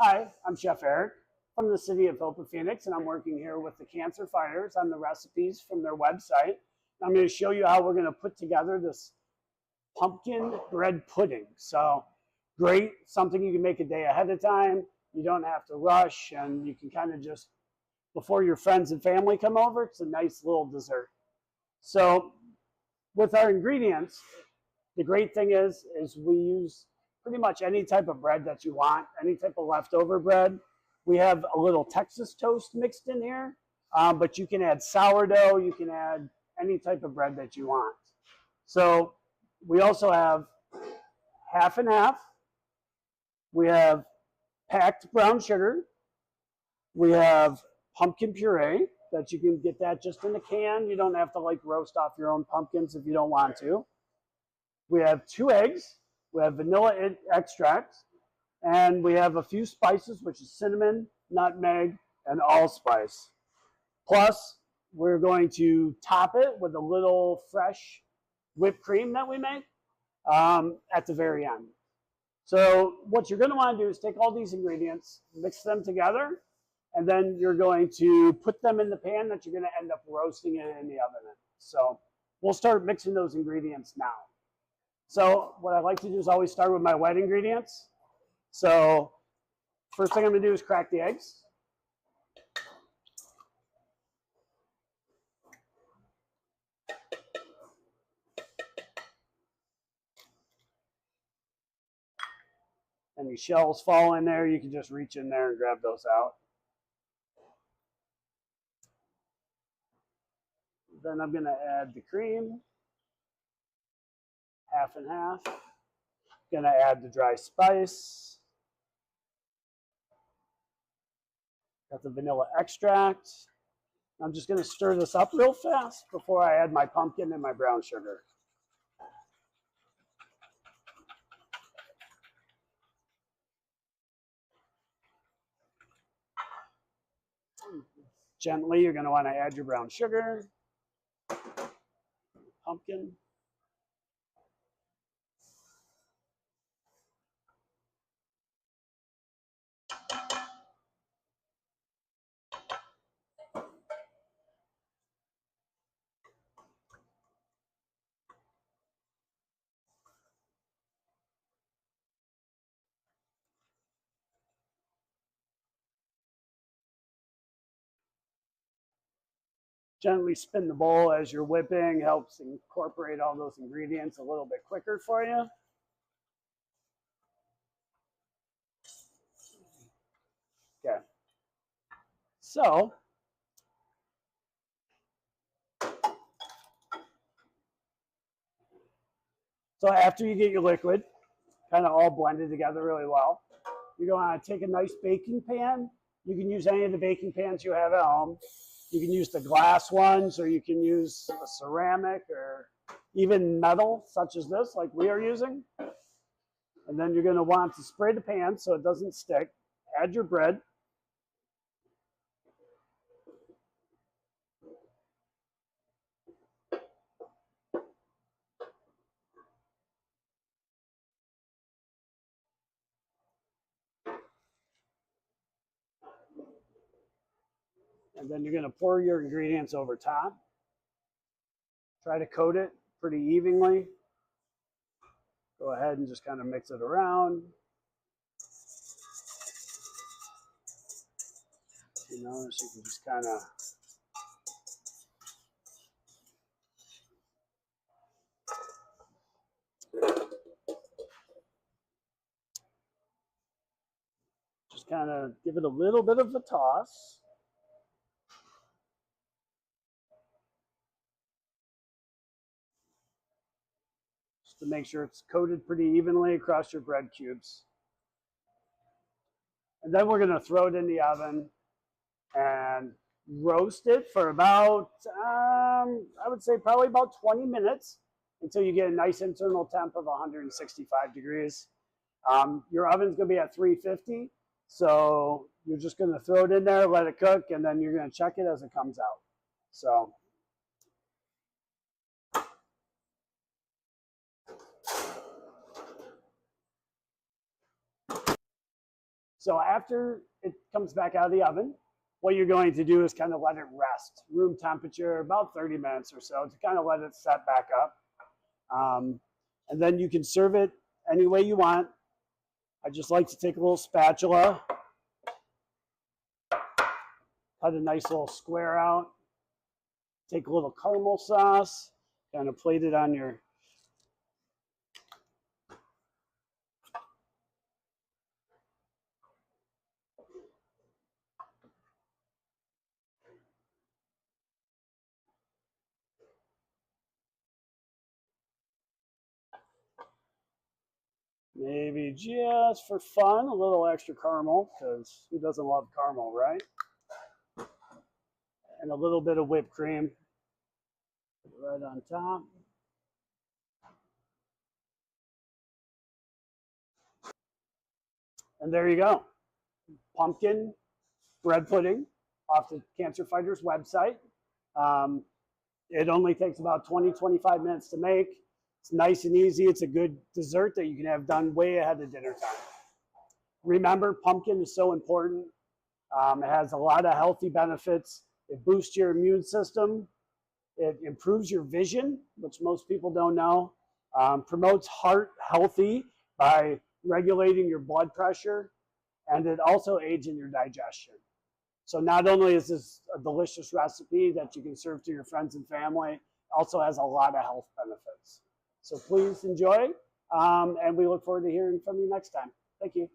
Hi, I'm Chef Eric from the city of Hope of Phoenix, and I'm working here with the Cancer Fighters on the recipes from their website. I'm going to show you how we're going to put together this pumpkin bread pudding. So great, something you can make a day ahead of time. You don't have to rush, and you can kind of just, before your friends and family come over, it's a nice little dessert. So with our ingredients, the great thing is we use pretty much any type of bread that you want, any type of leftover bread. We have a little Texas toast mixed in here, but you can add sourdough, you can add any type of bread that you want. So we also have half and half. We have packed brown sugar. We have pumpkin puree that you can get that just in a can. You don't have to like roast off your own pumpkins if you don't want to. We have 2 eggs. We have vanilla extract, and we have a few spices, which is cinnamon, nutmeg, and allspice. Plus, we're going to top it with a little fresh whipped cream that we make at the very end. So what you're going to want to do is take all these ingredients, mix them together, and then you're going to put them in the pan that you're going to end up roasting it in the oven. So we'll start mixing those ingredients now. So what I like to do is always start with my wet ingredients. So first thing I'm going to do is crack the eggs. Any shells fall in there, you can just reach in there and grab those out. Then I'm going to add the cream, half and half. Going to add the dry spice. Got the vanilla extract. I'm just going to stir this up real fast before I add my pumpkin and my brown sugar. Gently, you're going to want to add your brown sugar, pumpkin. Gently spin the bowl as you're whipping, helps incorporate all those ingredients a little bit quicker for you. Okay. So after you get your liquid kind of all blended together really well, you're going to take a nice baking pan. You can use any of the baking pans you have at home. You can use the glass ones, or you can use a ceramic or even metal, such as this, like we are using. And then you're going to want to spray the pan so it doesn't stick. Add your bread. And then you're going to pour your ingredients over top. Try to coat it pretty evenly. Go ahead and just kind of mix it around. You know, so you can just kind of give it a little bit of a toss. Just to make sure it's coated pretty evenly across your bread cubes. And then we're going to throw it in the oven and roast it for about, I would say probably about 20 minutes until you get a nice internal temp of 165 degrees. Your oven's going to be at 350. So you're just going to throw it in there, let it cook, and then you're going to check it as it comes out. So So after it comes back out of the oven, what you're going to do is kind of let it rest, room temperature, about 30 minutes or so, to kind of let it set back up. And then you can serve it any way you want. I just like to take a little spatula, cut a nice little square out, take a little caramel sauce, kind of plate it on your maybe just for fun, a little extra caramel, because who doesn't love caramel, right? And a little bit of whipped cream right on top. And there you go. Pumpkin bread pudding off the Cancer Fighters website. It only takes about 20-25 minutes to make. It's nice and easy. It's a good dessert that you can have done way ahead of dinner time. Remember, pumpkin is so important. It has a lot of healthy benefits. It boosts your immune system. It improves your vision, which most people don't know. Promotes heart healthy by regulating your blood pressure. And it also aids in your digestion. So not only is this a delicious recipe that you can serve to your friends and family, it also has a lot of health benefits. So please enjoy, and we look forward to hearing from you next time. Thank you.